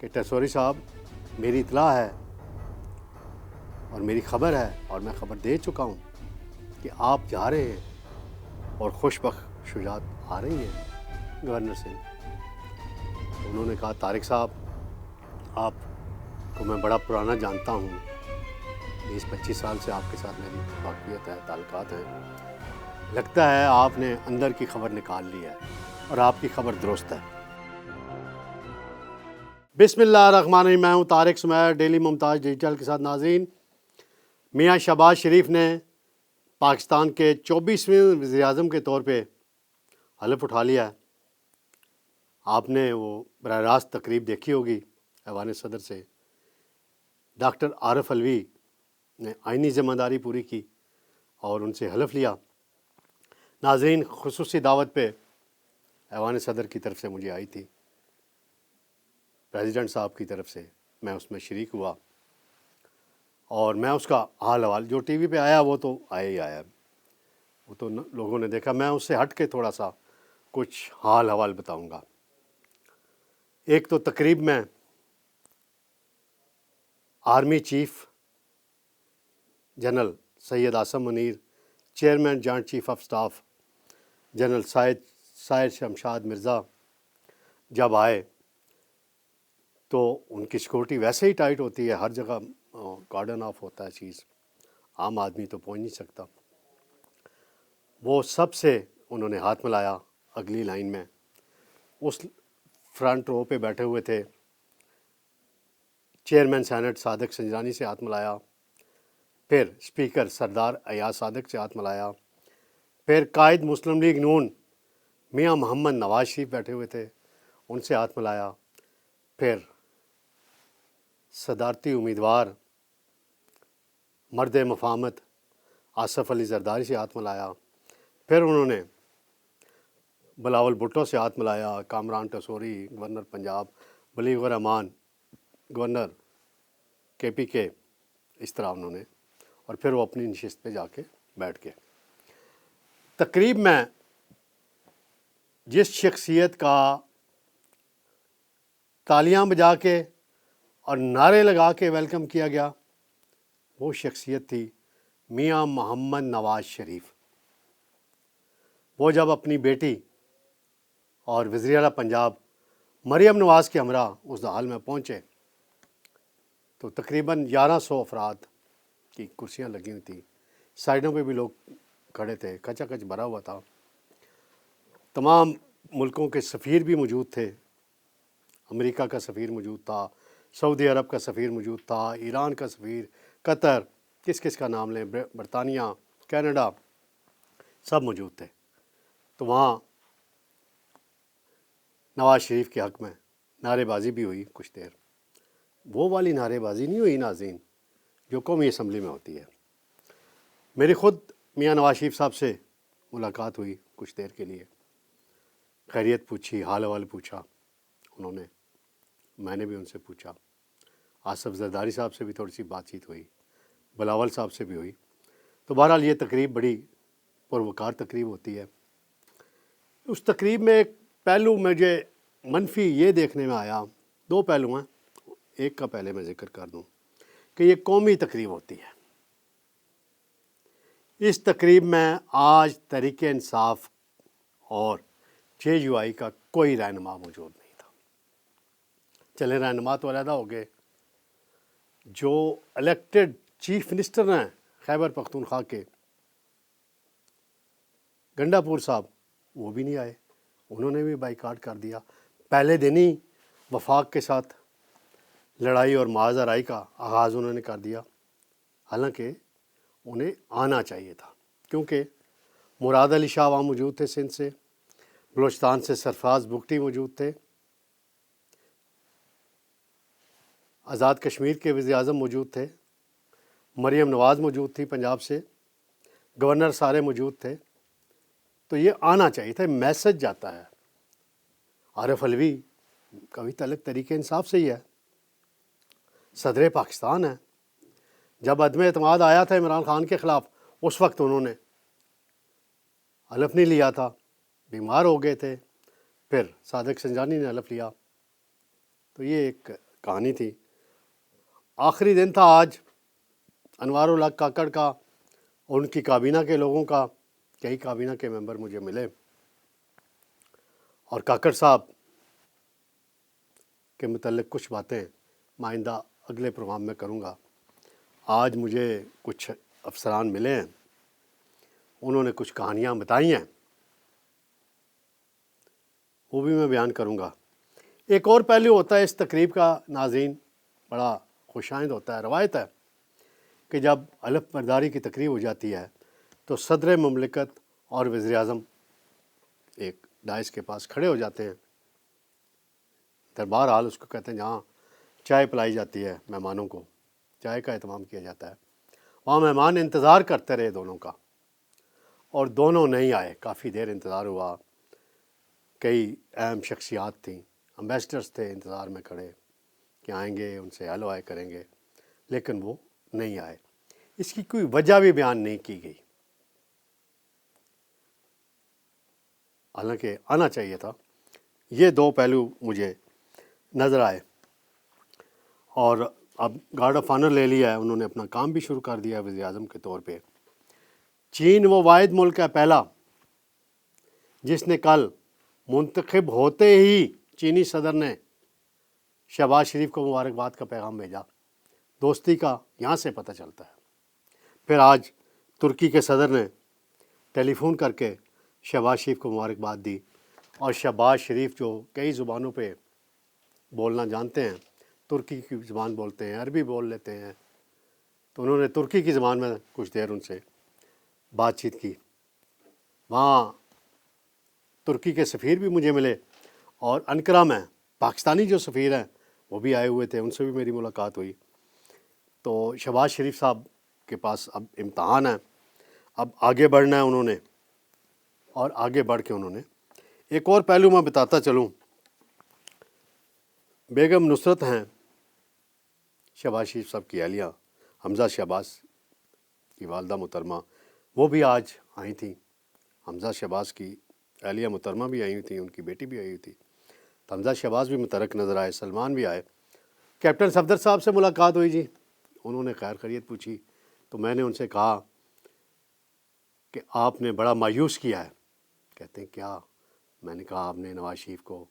کہ ٹیسوری صاحب میری اطلاع ہے اور میری خبر ہے اور میں خبر دے چکا ہوں کہ آپ جا رہے ہیں اور خوش بخت شجاعت آ رہی ہے گورنر سے. تو انہوں نے کہا طارق صاحب آپ کو میں بڑا پرانا جانتا ہوں, 20-25 سال سے آپ کے ساتھ میری واقفیت ہے, تعلقات ہیں, لگتا ہے آپ نے اندر کی خبر نکال لی ہے اور آپ کی خبر درست ہے. بسم اللہ الرحمن الرحیم. میں ہوں طارق سمیر, ڈیلی ممتاز ڈیجیٹل کے ساتھ. ناظرین, میاں شہباز شریف نے پاکستان کے 24ویں وزیر اعظم کے طور پہ حلف اٹھا لیا ہے. آپ نے وہ براہ راست تقریب دیکھی ہوگی ایوان صدر سے. ڈاکٹر عارف علوی نے آئینی ذمہ داری پوری کی اور ان سے حلف لیا. ناظرین, خصوصی دعوت پہ ایوان صدر کی طرف سے مجھے آئی تھی, پریزیڈنٹ صاحب کی طرف سے, میں اس میں شریک ہوا اور میں اس کا حال حوال جو ٹی وی پہ آیا وہ تو آیا ہی آیا, وہ تو لوگوں نے دیکھا. میں اس سے ہٹ کے تھوڑا سا کچھ حال حوال بتاؤں گا. ایک تو تقریب میں army chief general Syed Asim Munir, chairman joint chief of staff general side Shamshad Mirza جب آئے تو ان کی سیکورٹی ویسے ہی ٹائٹ ہوتی ہے, ہر جگہ کارڈن آف ہوتا ہے, چیز عام آدمی تو پہنچ نہیں سکتا. وہ سب سے انہوں نے ہاتھ ملایا اگلی لائن میں. اس فرنٹ رو پہ بیٹھے ہوئے تھے چیئرمین سینٹ صادق سنجرانی سے ہاتھ ملایا, پھر اسپیکر سردار ایاز صادق سے ہاتھ ملایا, پھر قائد مسلم لیگ نون میاں محمد نواز شریف بیٹھے ہوئے تھے, ان سے ہاتھ ملایا, پھر صدارتی امیدوار مرد مفاہمت آصف علی زرداری سے ہاتھ ملایا, پھر انہوں نے بلاول بھٹو سے ہاتھ ملایا, کامران ٹیسوری گورنر پنجاب, بلیغ الرحمان گورنر KPK, اس طرح انہوں نے, اور پھر وہ اپنی نشست پہ جا کے بیٹھ گئے. تقریب میں جس شخصیت کا تالیاں بجا کے اور نعرے لگا کے ویلکم کیا گیا وہ شخصیت تھی میاں محمد نواز شریف. وہ جب اپنی بیٹی اور وزیر اعلیٰ پنجاب مریم نواز کے ہمراہ اس ہال میں پہنچے تو تقریباً 1100 افراد کی کرسیاں لگی ہوئی تھیں, سائڈوں پہ بھی لوگ کھڑے تھے, کچا کچ بھرا ہوا تھا. تمام ملکوں کے سفیر بھی موجود تھے, امریکہ کا سفیر موجود تھا, سعودی عرب کا سفیر موجود تھا, ایران کا سفیر, قطر, کس کا نام لیں, برطانیہ, کینیڈا, سب موجود تھے. تو وہاں نواز شریف کے حق میں نعرے بازی بھی ہوئی کچھ دیر. وہ والی نعرے بازی نہیں ہوئی ناظرین جو قومی اسمبلی میں ہوتی ہے. میری خود میاں نواز شریف صاحب سے ملاقات ہوئی کچھ دیر کے لیے, خیریت پوچھی, حال حوال پوچھا انہوں نے, میں نے بھی ان سے پوچھا. آصف زرداری صاحب سے بھی تھوڑی سی بات چیت ہوئی, بلاول صاحب سے بھی ہوئی. تو بہرحال یہ تقریب بڑی پروکار تقریب ہوتی ہے. اس تقریب میں ایک پہلو مجھے منفی یہ دیکھنے میں آیا, دو پہلو ہیں, ایک کا پہلے میں ذکر کر دوں کہ یہ قومی تقریب ہوتی ہے. اس تقریب میں آج تحریک انصاف اور JUI کا کوئی رہنما موجود نہیں تھا. چلے رہنما تو علیحدہ ہو گئے, جو الیکٹڈ چیف منسٹر ہیں خیبر پختونخوا کے گنڈا پور صاحب, وہ بھی نہیں آئے, انہوں نے بھی بائیکاٹ کر دیا. پہلے دن ہی وفاق کے ساتھ لڑائی اور معاذ آرائی کا آغاز انہوں نے کر دیا, حالانکہ انہیں آنا چاہیے تھا, کیونکہ مراد علی شاہ وہاں موجود تھے سندھ سے, بلوچستان سے سرفراز بگٹی موجود تھے, آزاد کشمیر کے وزیر اعظم موجود تھے, مریم نواز موجود تھی پنجاب سے, گورنر سارے موجود تھے. تو یہ آنا چاہیے تھا, میسج جاتا ہے. عارف علوی کا بھی تعلق تحریک انصاف سے ہی ہے, صدر پاکستان ہے. جب عدم اعتماد آیا تھا عمران خان کے خلاف, اس وقت انہوں نے حلف نہیں لیا تھا, بیمار ہو گئے تھے, پھر صادق سنجرانی نے حلف لیا. تو یہ ایک کہانی تھی۔ آخری دن تھا آج انوار الحق کاکڑ کا اور ان کی کابینہ کے لوگوں کا، کئی کابینہ کے ممبر مجھے ملے اور کاکڑ صاحب کے متعلق کچھ باتیں مائندہ اگلے پروگرام میں کروں گا۔ آج مجھے کچھ افسران ملے ہیں، انہوں نے کچھ کہانیاں بتائی ہیں، وہ بھی میں بیان کروں گا۔ ایک اور پہلو ہوتا ہے اس تقریب کا ناظرین، بڑا خوش آئند ہوتا ہے۔ روایت ہے کہ جب حلف برداری کی تقریب ہو جاتی ہے تو صدر مملکت اور وزیر اعظم ایک ڈائس کے پاس کھڑے ہو جاتے ہیں، دربار حال اس کو کہتے ہیں، جہاں چائے پلائی جاتی ہے، مہمانوں کو چائے کا اہتمام کیا جاتا ہے۔ وہاں مہمان انتظار کرتے رہے دونوں کا، اور دونوں نہیں آئے، کافی دیر انتظار ہوا۔ کئی اہم شخصیات تھیں، امبیسڈرز تھے انتظار میں کھڑے کہ آئیں گے، ان سے ہیلو ہائی کریں گے، لیکن وہ نہیں آئے۔ اس کی کوئی وجہ بھی بیان نہیں کی گئی، حالانکہ آنا چاہیے تھا۔ یہ دو پہلو مجھے نظر آئے، اور اب گارڈ آف آنر لے لیا ہے، انہوں نے اپنا کام بھی شروع کر دیا ہے وزیر اعظم کے طور پہ۔ چین وہ واحد ملک ہے پہلا جس نے کل منتخب ہوتے ہی چینی صدر نے شہباز شریف کو مبارکباد کا پیغام بھیجا۔ دوستی کا یہاں سے پتہ چلتا ہے۔ پھر آج ترکی کے صدر نے ٹیلی فون کر کے شہباز شریف کو مبارکباد دی، اور شہباز شریف جو کئی زبانوں پہ بولنا جانتے ہیں، ترکی کی زبان بولتے ہیں، عربی بول لیتے ہیں، تو انہوں نے ترکی کی زبان میں کچھ دیر ان سے بات چیت کی۔ وہاں ترکی کے سفیر بھی مجھے ملے، اور انقرہ میں پاکستانی جو سفیر ہیں وہ بھی آئے ہوئے تھے، ان سے بھی میری ملاقات ہوئی۔ تو شہباز شریف صاحب کے پاس اب امتحان ہے، اب آگے بڑھنا ہے انہوں نے، اور آگے بڑھ کے انہوں نے ایک اور پہلو میں بتاتا چلوں۔ بیگم نصرت ہیں شہباز شریف صاحب کی اہلیہ، حمزہ شہباز کی والدہ محترمہ، وہ بھی آج آئی تھیں۔ حمزہ شہباز کی اہلیہ محترمہ بھی آئی ہوئی تھیں، ان کی بیٹی بھی آئی ہوئی تھی، تو حمزہ شہباز بھی متحرک نظر آئے، سلمان بھی آئے۔ کیپٹن صفدر صاحب سے ملاقات ہوئی جی، انہوں نے خیر خیریت پوچھی، تو میں نے ان سے کہا کہ آپ نے بڑا مایوس کیا ہے۔ کہتے ہیں کیا؟ میں نے کہا آپ نے نواز شریف کو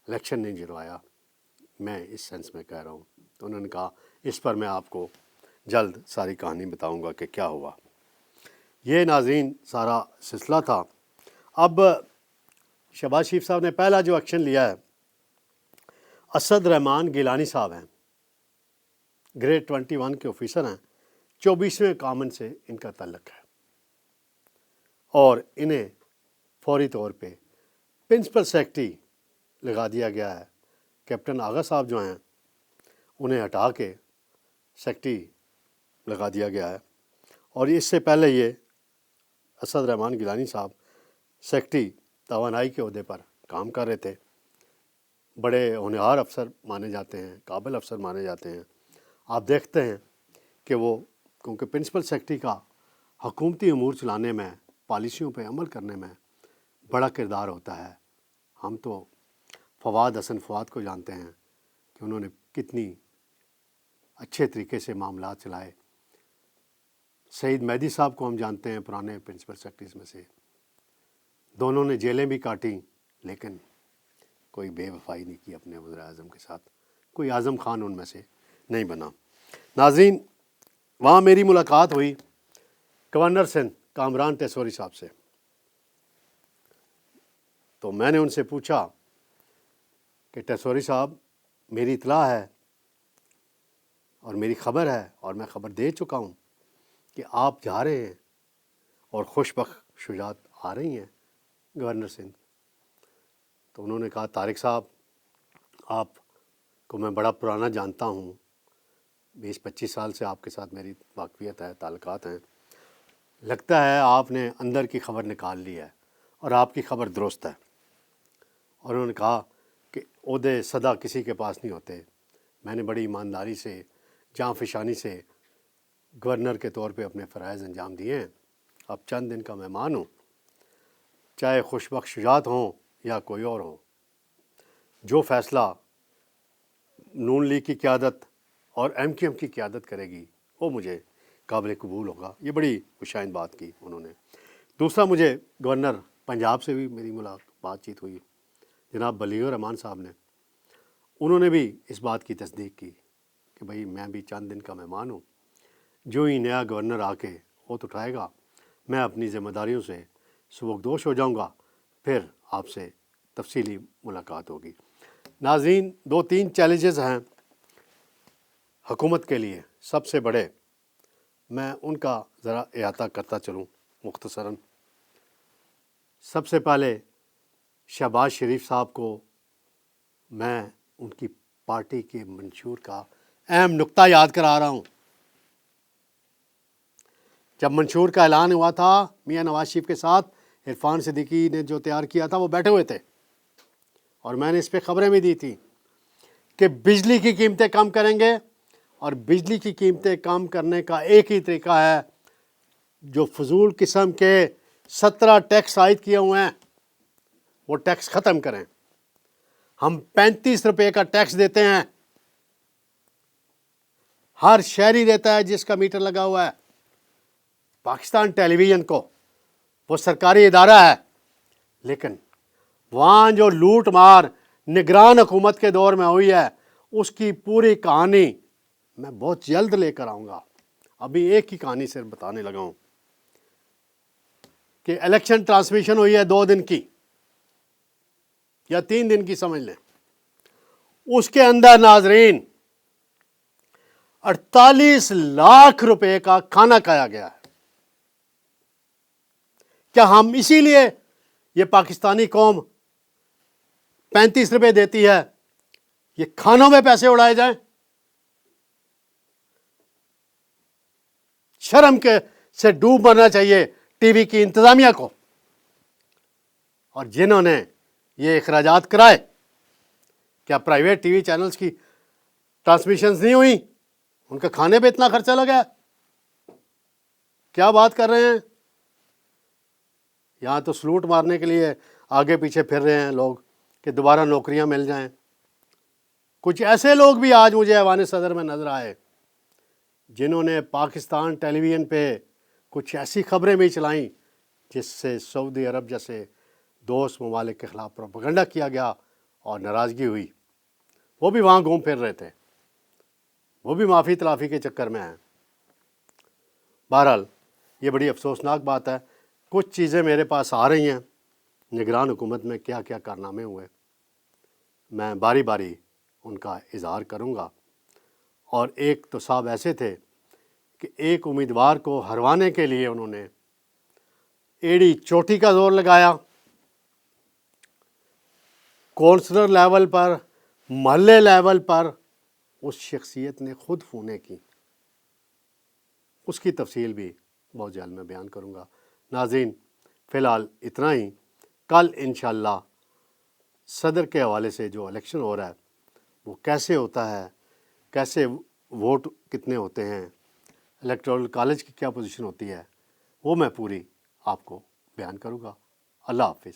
الیکشن نہیں جلوایا، میں اس سینس میں کہہ رہا ہوں۔ تو انہوں نے کہا اس پر میں آپ کو جلد ساری کہانی بتاؤں گا کہ کیا ہوا۔ یہ ناظرین سارا سلسلہ تھا۔ اب شہباز شریف صاحب نے پہلا جو ایکشن لیا ہے، اسد رحمان گیلانی صاحب ہیں، گریڈ 21 کے آفیسر ہیں، 24ویں کامن سے ان کا تعلق ہے، اور انہیں فوری طور پہ پرنسپل سیکرٹری لگا دیا گیا ہے۔ کیپٹن آغا صاحب جو ہیں انہیں ہٹا کے سیکرٹری لگا دیا گیا ہے، اور اس سے پہلے یہ اسد رحمان گیلانی صاحب سیکرٹری توانائی کے عہدے پر کام کر رہے تھے، بڑے ہونہار افسر مانے جاتے ہیں، قابل افسر مانے جاتے ہیں۔ آپ دیکھتے ہیں کہ وہ، کیونکہ پرنسپل سیکرٹری کا حکومتی امور چلانے میں، پالیسیوں پہ عمل کرنے میں بڑا کردار ہوتا ہے۔ ہم تو فواد حسن فواد کو جانتے ہیں کہ انہوں نے کتنی اچھے طریقے سے معاملات چلائے۔ سعید مہدی صاحب کو ہم جانتے ہیں پرانے پرنسپل سیکرٹریز میں سے، دونوں نے جیلیں بھی کاٹیں، لیکن کوئی بے وفائی نہیں کی اپنے وزیر اعظم کے ساتھ، کوئی اعظم خان ان میں سے نہیں بنا۔ ناظرین وہاں میری ملاقات ہوئی گورنر سندھ کامران ٹیسوری صاحب سے، تو میں نے ان سے پوچھا کہ ٹیسوری صاحب میری اطلاع ہے اور میری خبر ہے، اور میں خبر دے چکا ہوں کہ آپ جا رہے ہیں اور خوش بخت شجاعت آ رہی ہیں گورنر سندھ۔ تو انہوں نے کہا طارق صاحب آپ کو میں بڑا پرانا جانتا ہوں، 20-25 سال سے آپ کے ساتھ میری واقفیت ہے، تعلقات ہیں، لگتا ہے آپ نے اندر کی خبر نکال لی ہے اور آپ کی خبر درست ہے۔ اور انہوں نے کہا کہ عہدے سدا کسی کے پاس نہیں ہوتے، میں نے بڑی ایمانداری سے، جاں فشانی سے گورنر کے طور پہ اپنے فرائض انجام دیے ہیں، اب چند دن کا مہمان ہوں، چاہے خوش بخت شجاعت ہوں یا کوئی اور ہو، جو فیصلہ نون لیگ کی قیادت اور ایم کیو ایم کی قیادت کرے گی وہ مجھے قابل قبول ہوگا. یہ بڑی خوشائند بات کی انہوں نے. دوسرا مجھے گورنر پنجاب سے بھی میری بات چیت ہوئی جناب بلیغ الرحمان صاحب نے. انہوں نے بھی اس بات کی تصدیق کی کہ بھائی میں بھی چند دن کا مہمان ہوں, جو ہی نیا گورنر آ کے ہاتھ اٹھائے گا میں اپنی ذمہ داریوں سے سبکدوش ہو جاؤں گا, پھر آپ سے تفصیلی ملاقات ہوگی. ناظرین, 2-3 چیلنجز ہیں حکومت کے لیے سب سے بڑے, میں ان کا ذرا احاطہ کرتا چلوں مختصراً. سب سے پہلے شہباز شریف صاحب کو میں ان کی پارٹی کے منشور کا اہم نقطہ یاد کرا رہا ہوں. جب منشور کا اعلان ہوا تھا میاں نواز شریف کے ساتھ عرفان صدیقی نے جو تیار کیا تھا وہ بیٹھے ہوئے تھے, اور میں نے اس پہ خبریں بھی دی تھی کہ بجلی کی قیمتیں کم کریں گے, اور بجلی کی قیمتیں کم کرنے کا ایک ہی طریقہ ہے, جو فضول قسم کے 17 ٹیکس عائد کیے ہوئے ہیں وہ ٹیکس ختم کریں. ہم 35 روپے کا ٹیکس دیتے ہیں, ہر شہری دیتا ہے جس کا میٹر لگا ہوا ہے. پاکستان ٹیلی ویژن کو, وہ سرکاری ادارہ ہے, لیکن وہاں جو لوٹ مار نگران حکومت کے دور میں ہوئی ہے اس کی پوری کہانی میں بہت جلد لے کر آؤں گا. ابھی ایک ہی کہانی صرف بتانے لگا ہوں کہ الیکشن ٹرانسمیشن ہوئی ہے 2 دن کی یا 3 دن کی سمجھ لیں, اس کے اندر ناظرین 48 لاکھ روپے کا کھانا کھایا گیا ہے. کیا ہم اسی لیے یہ پاکستانی قوم 35 روپے دیتی ہے یہ کھانوں میں پیسے اڑائے جائیں؟ شرم کے سے ڈوب مرنا چاہیے ٹی وی کی انتظامیہ کو. اور جنہوں نے یہ اخراجات کرائے, کیا پرائیویٹ ٹی وی چینلز کی ٹرانسمیشنز نہیں ہوئی؟ ان کا کھانے پہ اتنا خرچہ لگا ہے؟ کیا بات کر رہے ہیں؟ یہاں تو سلوٹ مارنے کے لیے آگے پیچھے پھر رہے ہیں لوگ کہ دوبارہ نوکریاں مل جائیں. کچھ ایسے لوگ بھی آج مجھے ایوان صدر میں نظر آئے جنہوں نے پاکستان ٹیلی ویژن پہ کچھ ایسی خبریں بھی چلائیں جس سے سعودی عرب جیسے دوست ممالک کے خلاف پروپیگنڈا کیا گیا اور ناراضگی ہوئی. وہ بھی وہاں گھوم پھر رہے تھے, وہ بھی معافی تلافی کے چکر میں ہیں. بہرحال یہ بڑی افسوسناک بات ہے. کچھ چیزیں میرے پاس آ رہی ہیں نگران حکومت میں کیا کیا کارنامے ہوئے, میں باری باری ان کا اظہار کروں گا. اور ایک تو صاحب ایسے تھے کہ ایک امیدوار کو ہروانے کے لیے انہوں نے ایڑی چوٹی کا زور لگایا, کونسلر لیول پر, محلے لیول پر اس شخصیت نے خود فونیں کی. اس کی تفصیل بھی بہت جلد میں بیان کروں گا. ناظرین, فی الحال اتنا ہی. کل انشاءاللہ صدر کے حوالے سے جو الیکشن ہو رہا ہے وہ کیسے ہوتا ہے, کیسے ووٹ کتنے ہوتے ہیں, الیکٹورل کالج کی کیا پوزیشن ہوتی ہے, وہ میں پوری آپ کو بیان کروں گا. اللہ حافظ.